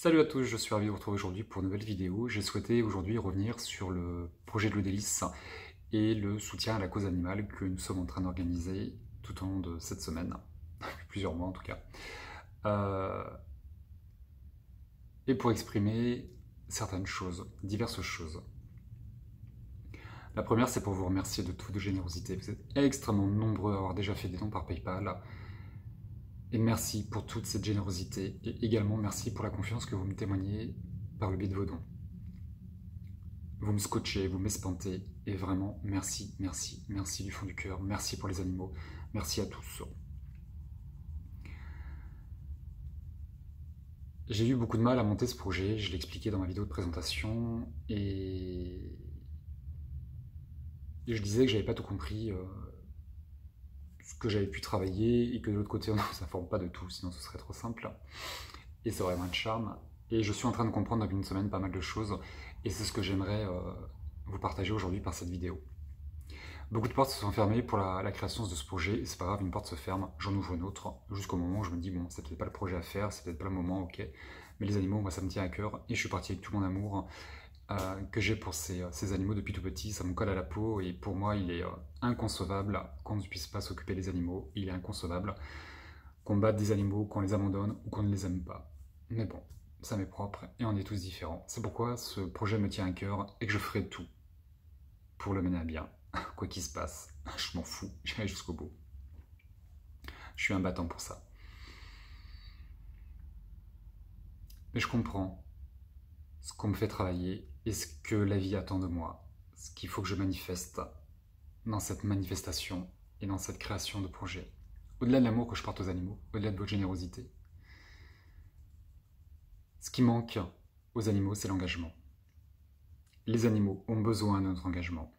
Salut à tous, je suis ravi de vous retrouver aujourd'hui pour une nouvelle vidéo. J'ai souhaité aujourd'hui revenir sur le projet de l'Odélis et le soutien à la cause animale que nous sommes en train d'organiser tout au long de cette semaine, depuis plusieurs mois en tout cas. Et pour exprimer certaines choses, diverses choses. La première, c'est pour vous remercier de toute votre générosité. Vous êtes extrêmement nombreux à avoir déjà fait des dons par PayPal. Et merci pour toute cette générosité. Et également, merci pour la confiance que vous me témoignez par le biais de vos dons. Vous me scotchez, vous m'espantez. Et vraiment, merci, merci, merci du fond du cœur. Merci pour les animaux. Merci à tous. J'ai eu beaucoup de mal à monter ce projet. Je l'ai expliqué dans ma vidéo de présentation. Et je disais que j'avais pas tout compris. Ce que j'avais pu travailler et que de l'autre côté on ne s'informe pas de tout, sinon ce serait trop simple. Et c'est vraiment un charme. Et je suis en train de comprendre depuis une semaine pas mal de choses et c'est ce que j'aimerais vous partager aujourd'hui par cette vidéo. Beaucoup de portes se sont fermées pour la création de ce projet et c'est pas grave, une porte se ferme, j'en ouvre une autre jusqu'au moment où je me dis bon, c'est peut-être pas le projet à faire, c'est peut-être pas le moment, ok, mais les animaux, moi ça me tient à cœur et je suis parti avec tout mon amour que j'ai pour ces animaux depuis tout petit, ça me colle à la peau et pour moi il est inconcevable qu'on ne puisse pas s'occuper des animaux, il est inconcevable qu'on batte des animaux, qu'on les abandonne ou qu'on ne les aime pas. Mais bon, ça m'est propre et on est tous différents. C'est pourquoi ce projet me tient à cœur et que je ferai tout pour le mener à bien, quoi qu'il se passe. Je m'en fous, j'irai jusqu'au bout. Je suis un battant pour ça. Mais je comprends ce qu'on me fait travailler et ce que la vie attend de moi, ce qu'il faut que je manifeste dans cette manifestation et dans cette création de projet. Au-delà de l'amour que je porte aux animaux, au-delà de votre générosité, ce qui manque aux animaux, c'est l'engagement. Les animaux ont besoin de notre engagement.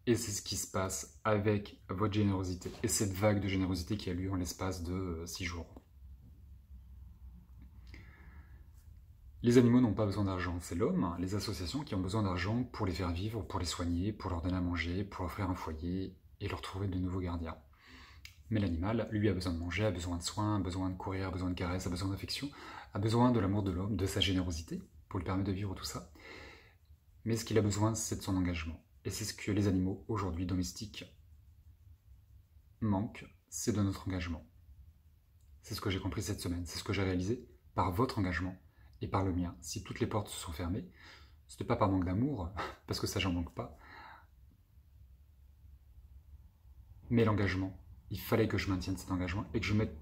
Et c'est ce qui se passe avec votre générosité et cette vague de générosité qui a lieu en l'espace de 6 jours. Les animaux n'ont pas besoin d'argent, c'est l'homme, les associations qui ont besoin d'argent pour les faire vivre, pour les soigner, pour leur donner à manger, pour leur offrir un foyer et leur trouver de nouveaux gardiens. Mais l'animal, lui, a besoin de manger, a besoin de soins, a besoin de courir, a besoin de caresses, a besoin d'affection, a besoin de l'amour de l'homme, de sa générosité, pour lui permettre de vivre tout ça. Mais ce qu'il a besoin, c'est de son engagement. Et c'est ce que les animaux, aujourd'hui domestiques, manquent, c'est de notre engagement. C'est ce que j'ai compris cette semaine, c'est ce que j'ai réalisé par votre engagement et par le mien. Si toutes les portes se sont fermées, ce n'est pas par manque d'amour, parce que ça j'en manque pas, mais l'engagement. Il fallait que je maintienne cet engagement et que je mette,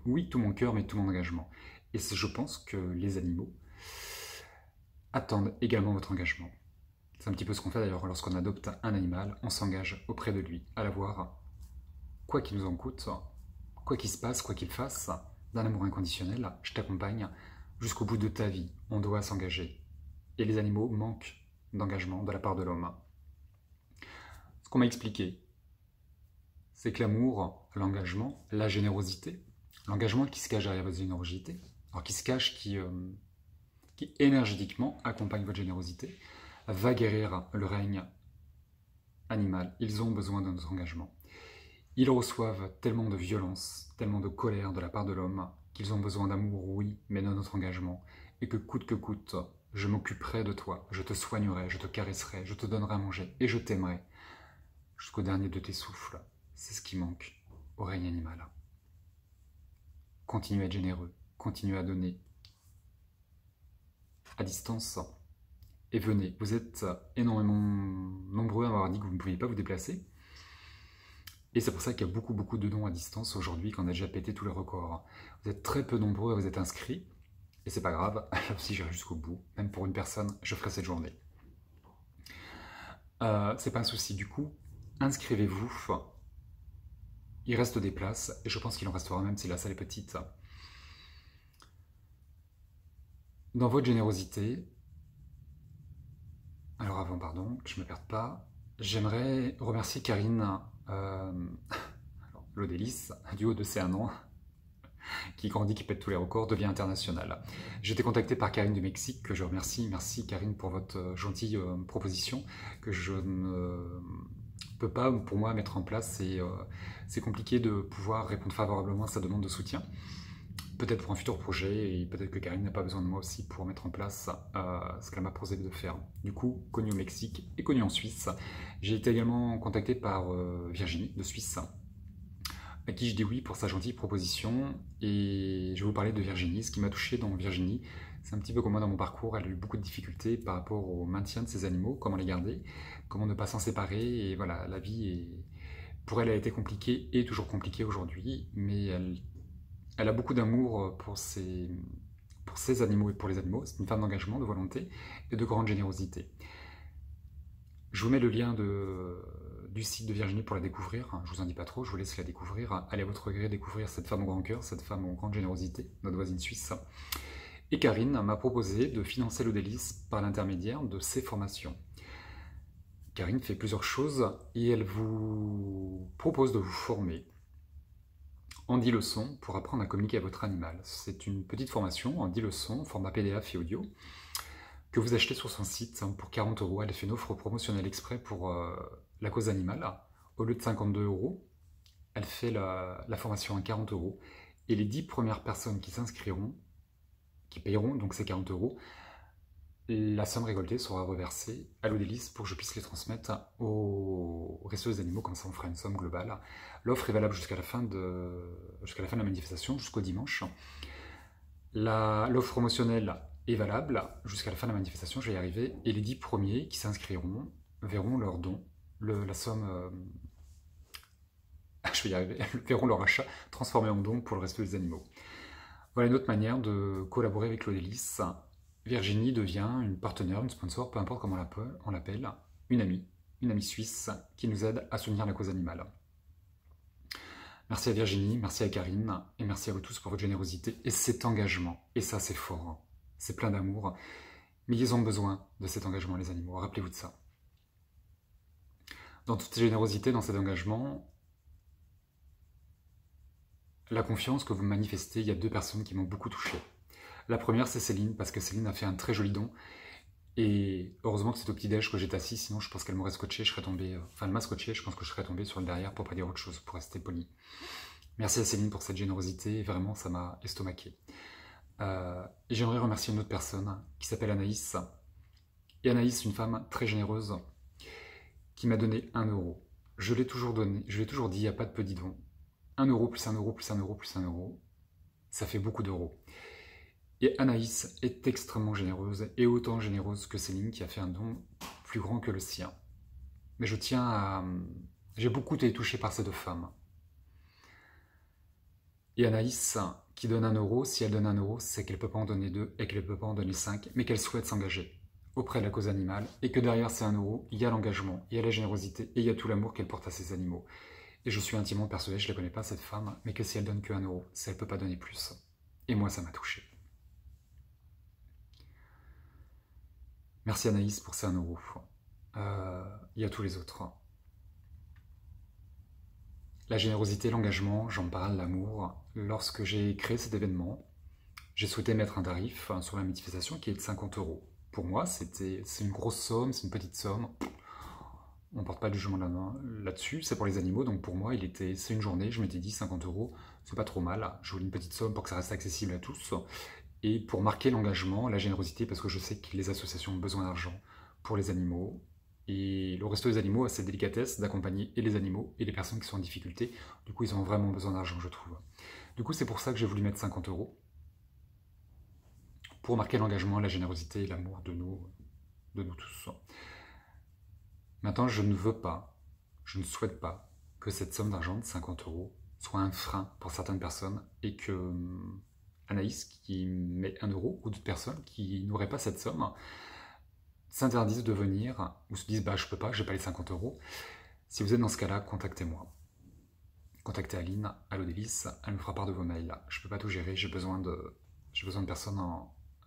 oui, tout mon cœur, mais tout mon engagement. Et je pense que les animaux attendent également votre engagement. C'est un petit peu ce qu'on fait d'ailleurs lorsqu'on adopte un animal, on s'engage auprès de lui, à l'avoir, quoi qu'il nous en coûte, quoi qu'il se passe, quoi qu'il fasse, d'un amour inconditionnel, je t'accompagne jusqu'au bout de ta vie, on doit s'engager. Et les animaux manquent d'engagement de la part de l'homme. Ce qu'on m'a expliqué, c'est que l'amour, l'engagement, la générosité, l'engagement qui se cache derrière votre générosité, alors qui se cache, qui énergétiquement accompagne votre générosité, va guérir le règne animal. Ils ont besoin de notre engagement. Ils reçoivent tellement de violence, tellement de colère de la part de l'homme, qu'ils ont besoin d'amour, oui, mais de notre engagement. Et que coûte, je m'occuperai de toi, je te soignerai, je te caresserai, je te donnerai à manger, et je t'aimerai, jusqu'au dernier de tes souffles. C'est ce qui manque au règne animal. Continuez à être généreux, continuez à donner, à distance, et venez. Vous êtes énormément nombreux à m'avoir dit que vous ne pouviez pas vous déplacer, et c'est pour ça qu'il y a beaucoup de dons à distance aujourd'hui, qu'on a déjà pété tous les records. Vous êtes très peu nombreux à vous être inscrits, et c'est pas grave, là aussi j'irai jusqu'au bout. Même pour une personne, je ferai cette journée. C'est pas un souci, du coup, inscrivez-vous. Il reste des places, et je pense qu'il en restera même si la salle est petite. Dans votre générosité, alors avant, pardon, que je ne me perde pas, j'aimerais remercier Karine, l'Odélis, du haut de ses 1 an, qui grandit, qui pète tous les records, devient international. J'ai été contacté par Karine du Mexique, que je remercie. Merci Karine pour votre gentille proposition, que je ne peut pas, pour moi, mettre en place. C'est compliqué de pouvoir répondre favorablement à sa demande de soutien. peut-être pour un futur projet, et peut-être que Karine n'a pas besoin de moi aussi pour mettre en place ce qu'elle m'a proposé de faire. Du coup, connu au Mexique et connu en Suisse. J'ai été également contacté par Virginie de Suisse, à qui je dis oui pour sa gentille proposition. Et je vais vous parler de Virginie. Ce qui m'a touché dans Virginie, c'est un petit peu comme moi dans mon parcours, elle a eu beaucoup de difficultés par rapport au maintien de ses animaux, comment les garder, comment ne pas s'en séparer. Et voilà, la vie pour elle a été compliquée et toujours compliquée aujourd'hui, mais elle a beaucoup d'amour pour ses animaux et pour les animaux. C'est une femme d'engagement, de volonté et de grande générosité. Je vous mets le lien du site de Virginie pour la découvrir. Je vous en dis pas trop, je vous laisse la découvrir. Allez à votre gré découvrir cette femme au grand cœur, cette femme aux grande générosité, notre voisine suisse. Et Karine m'a proposé de financer le délice par l'intermédiaire de ses formations. Karine fait plusieurs choses et elle vous propose de vous former en 10 leçons pour apprendre à communiquer avec votre animal. C'est une petite formation en 10 leçons, format PDF et audio, que vous achetez sur son site pour 40 €. Elle fait une offre promotionnelle exprès pour la cause animale. Au lieu de 52 €, elle fait la formation à 40 €. Et les 10 premières personnes qui s'inscriront, qui payeront donc ces 40 €, la somme récoltée sera reversée à l'Odélice pour que je puisse les transmettre aux restos des animaux, comme ça on fera une somme globale. L'offre est valable jusqu'à la fin de la manifestation, jusqu'au dimanche. L'offre promotionnelle est valable jusqu'à la fin de la manifestation, je vais y arriver, et les 10 premiers qui s'inscriront verront leur don, la somme, je vais y arriver, verront leur achat transformé en don pour le resto des animaux. Voilà une autre manière de collaborer avec l'Odélice. Virginie devient une partenaire, une sponsor, peu importe comment on l'appelle, une amie suisse qui nous aide à soutenir la cause animale. Merci à Virginie, merci à Karine, et merci à vous tous pour votre générosité et cet engagement. Et ça, c'est fort, c'est plein d'amour. Mais ils ont besoin de cet engagement, les animaux, rappelez-vous de ça. Dans toute cette générosité, dans cet engagement, la confiance que vous manifestez, il y a 2 personnes qui m'ont beaucoup touché. La première, c'est Céline, parce que Céline a fait un très joli don. Et heureusement que c'est au petit-déj que j'étais assis, sinon je pense qu'elle m'aurait scotché, je serais tombé... Enfin, elle m'a scotché, je pense que je serais tombé sur le derrière pour pas dire autre chose, pour rester poli. Merci à Céline pour cette générosité, vraiment, ça m'a estomaqué. Et j'aimerais remercier une autre personne, qui s'appelle Anaïs. Et Anaïs, une femme très généreuse, qui m'a donné 1 €. Je l'ai toujours donné, je l'ai toujours dit, il n'y a pas de petit don. 1 € plus 1 € plus 1 € plus 1 €, ça fait beaucoup d'euros. Et Anaïs est extrêmement généreuse, et autant généreuse que Céline qui a fait un don plus grand que le sien. Mais je tiens à... J'ai beaucoup été touché par ces 2 femmes. Et Anaïs, qui donne 1 €, si elle donne 1 €, c'est qu'elle ne peut pas en donner 2 et qu'elle ne peut pas en donner 5, mais qu'elle souhaite s'engager auprès de la cause animale, et que derrière ces 1 €, il y a l'engagement, il y a la générosité, et il y a tout l'amour qu'elle porte à ses animaux. Et je suis intimement persuadé, je ne la connais pas cette femme, mais que si elle donne que 1 €, si elle ne peut pas donner plus. Et moi, ça m'a touché. Merci Anaïs pour ces 1 €. Il y a tous les autres. La générosité, l'engagement, j'en parle, l'amour. Lorsque j'ai créé cet événement, j'ai souhaité mettre un tarif sur la manifestation qui est de 50 €. Pour moi, c'est une grosse somme, c'est une petite somme. On ne porte pas de jugement là-dessus, c'est pour les animaux, donc pour moi, c'est une journée, je m'étais dit 50 €, c'est pas trop mal. Je voulais une petite somme pour que ça reste accessible à tous. Et pour marquer l'engagement, la générosité, parce que je sais que les associations ont besoin d'argent pour les animaux. Et le Resto des animaux a cette délicatesse d'accompagner et les animaux et les personnes qui sont en difficulté. Du coup, ils ont vraiment besoin d'argent, je trouve. Du coup, c'est pour ça que j'ai voulu mettre 50 €. Pour marquer l'engagement, la générosité et l'amour de nous tous. Maintenant, je ne veux pas, je ne souhaite pas que cette somme d'argent de 50 € soit un frein pour certaines personnes et que Anaïs, qui met 1 € ou d'autres personnes qui n'auraient pas cette somme, s'interdisent de venir ou se disent bah je peux pas, j'ai pas les 50 €. Si vous êtes dans ce cas-là, contactez-moi. Contactez Aline à l'Odélice, elle me fera part de vos mails. Je peux pas tout gérer, j'ai besoin de personnes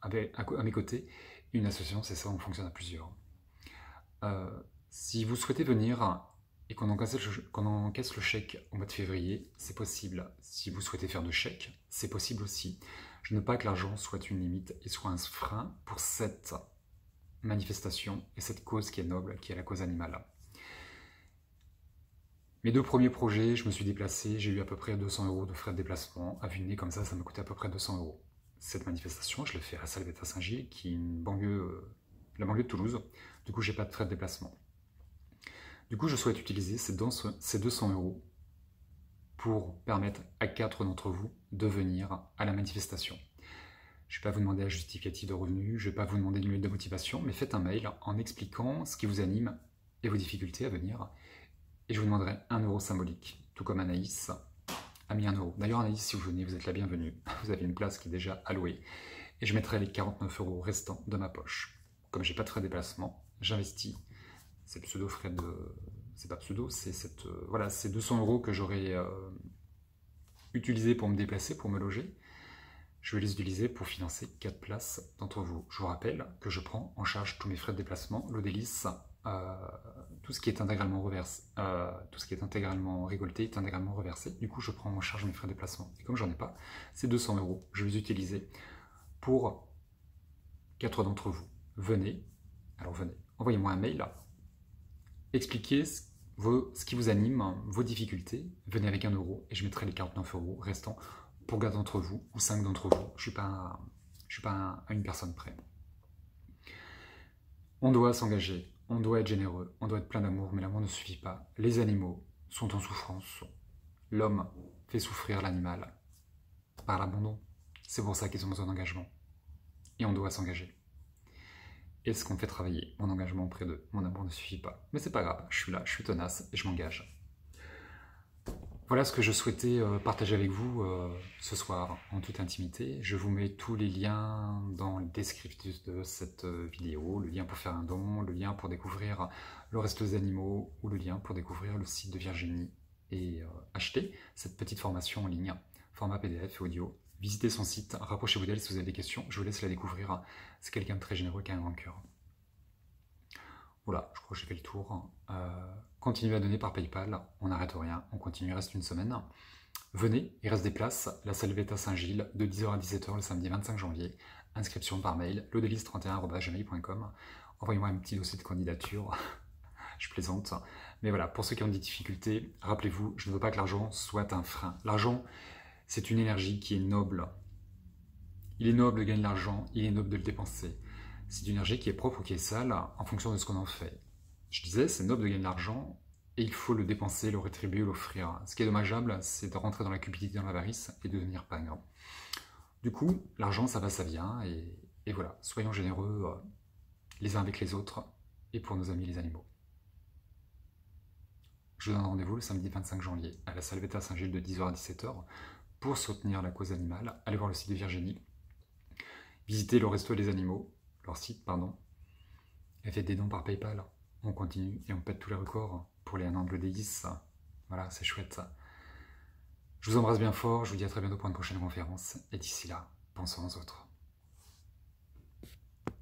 à mes côtés. Une association, c'est ça, on fonctionne à plusieurs. Si vous souhaitez venir et qu'on encaisse le chèque au mois de février, c'est possible. Si vous souhaitez faire de chèques, c'est possible aussi. Je ne veux pas que l'argent soit une limite et soit un frein pour cette manifestation et cette cause qui est noble, qui est la cause animale. Mes 2 premiers projets, je me suis déplacé, j'ai eu à peu près 200 € de frais de déplacement. À vue de nez, comme ça m'a coûté à peu près 200 €. Cette manifestation, je l'ai fait à la Salvetat-Saint-Gilles, qui est une banlieue, la banlieue de Toulouse. Du coup, j'ai pas de frais de déplacement. Du coup, je souhaite utiliser ces 200 € pour permettre à 4 d'entre vous de venir à la manifestation. Je ne vais pas vous demander un justificatif de revenus, je ne vais pas vous demander une lettre de motivation, mais faites un mail en expliquant ce qui vous anime et vos difficultés à venir. Et je vous demanderai 1 € symbolique, tout comme Anaïs a mis 1 €. D'ailleurs, Anaïs, si vous venez, vous êtes la bienvenue. Vous avez une place qui est déjà allouée. Et je mettrai les 49 € restants de ma poche. Comme j'ai pas de frais de déplacement, j'investis. C'est pseudo frais de... C'est pas pseudo, c'est cette... voilà, c'est 200 € que j'aurais utilisé pour me déplacer, pour me loger. Je vais les utiliser pour financer 4 places d'entre vous. Je vous rappelle que je prends en charge tous mes frais de déplacement, l'eau délice, tout ce qui est intégralement reversé, tout ce qui est intégralement récolté est intégralement reversé. Du coup, je prends en charge mes frais de déplacement. Et comme j'en ai pas, ces 200 €, je vais les utiliser pour 4 d'entre vous. Venez, alors venez, envoyez-moi un mail, expliquez ce qui vous anime, vos difficultés, venez avec 1 € et je mettrai les 49 € restants pour 4 d'entre vous ou 5 d'entre vous. Je suis pas à une personne près. On doit s'engager, on doit être généreux, on doit être plein d'amour, mais l'amour ne suffit pas. Les animaux sont en souffrance. L'homme fait souffrir l'animal par l'abandon. C'est pour ça qu'ils ont besoin d'engagement. Et on doit s'engager. Est-ce qu'on fait travailler mon engagement auprès d'eux? Mon amour ne suffit pas. Mais c'est pas grave, je suis là, je suis tenace et je m'engage. Voilà ce que je souhaitais partager avec vous ce soir en toute intimité. Je vous mets tous les liens dans le descriptif de cette vidéo, le lien pour faire un don, le lien pour découvrir le reste des animaux ou le lien pour découvrir le site de Virginie et acheter cette petite formation en ligne, format PDF et audio. Visitez son site, rapprochez-vous d'elle si vous avez des questions, je vous laisse la découvrir. C'est quelqu'un de très généreux qui a un grand cœur. Voilà, je crois que j'ai fait le tour. Continuez à donner par PayPal, on n'arrête rien, on continue, il reste une semaine. Venez, il reste des places, la Salvetat-Saint-Gilles, de 10 h à 17 h le samedi 25 janvier. Inscription par mail, lodelis31@gmail.com. Envoyez-moi un petit dossier de candidature, je plaisante. Mais voilà, pour ceux qui ont des difficultés, rappelez-vous, je ne veux pas que l'argent soit un frein. L'argent, c'est une énergie qui est noble. Il est noble de gagner de l'argent, il est noble de le dépenser. C'est une énergie qui est propre ou qui est sale en fonction de ce qu'on en fait. Je disais, c'est noble de gagner de l'argent et il faut le dépenser, le rétribuer, l'offrir. Ce qui est dommageable, c'est de rentrer dans la cupidité, dans l'avarice et de devenir pingre. Du coup, l'argent, ça va, ça vient et voilà. Soyons généreux les uns avec les autres et pour nos amis les animaux. Je vous donne rendez-vous le samedi 25 janvier à la Salvetat-Saint-Gilles de 10 h à 17 h pour soutenir la cause animale. Allez voir le site de Virginie. Visitez le Resto des Animaux, leur site, pardon. Et faites des dons par PayPal. On continue et on pète tous les records pour les 1 an de l'EDIS. Voilà, c'est chouette ça. Je vous embrasse bien fort, je vous dis à très bientôt pour une prochaine conférence. Et d'ici là, pensons aux autres.